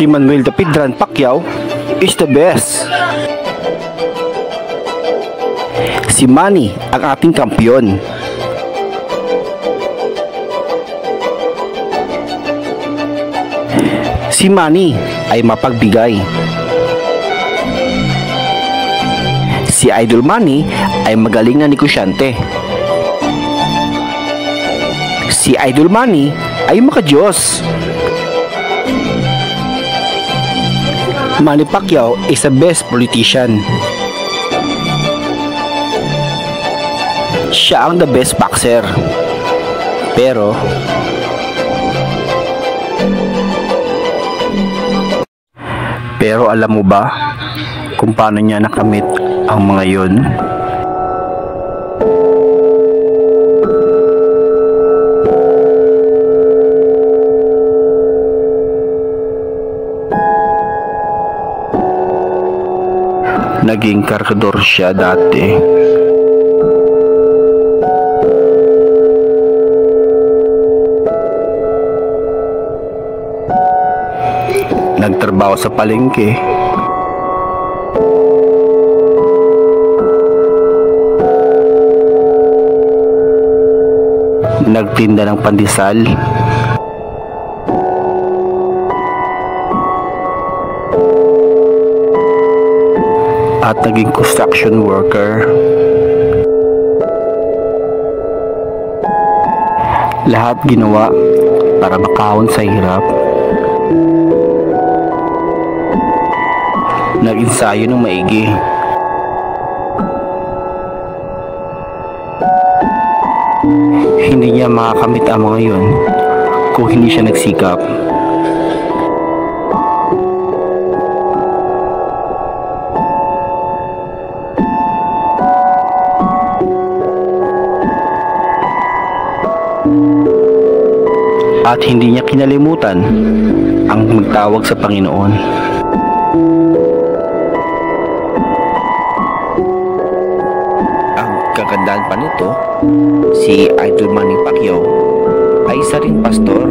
Si Manuel the Pidran Pacquiao is the best. Si Manny ang ating kampiyon. Si Manny ay mapagbigay. Si Idol Manny ay magaling na negosyante. Si Idol Manny ay makadiyos. Manny Pacquiao is the best politician. Siya ang the best boxer. Pero alam mo ba kung paano niya nakamit ang mga yon? Naging kargador siya dati. Nagtrabaho sa palengke. Nagtinda ng pandesal. At naging construction worker. Lahat ginawa para makahon sa hirap. Nag-ensayo ng maigi. Hindi niya makakamit ang mga yun kung hindi siya nagsikap. At hindi niya kinalimutan ang magtawag sa Panginoon. Ang kagandahan pa nito, si Idol Manny Pacquiao ay isa ring pastor.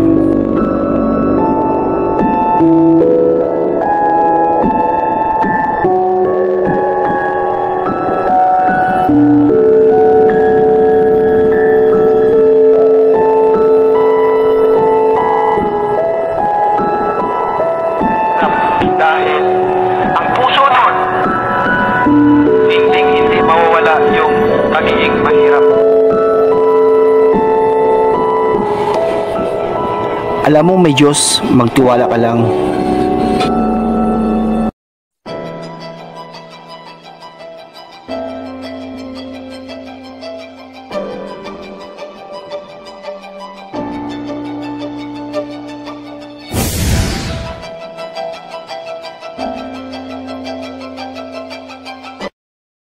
Dahil ang puso nun, hindi mawawala yung pagiging mahirap. Alam mo, may Diyos, magtiwala ka lang.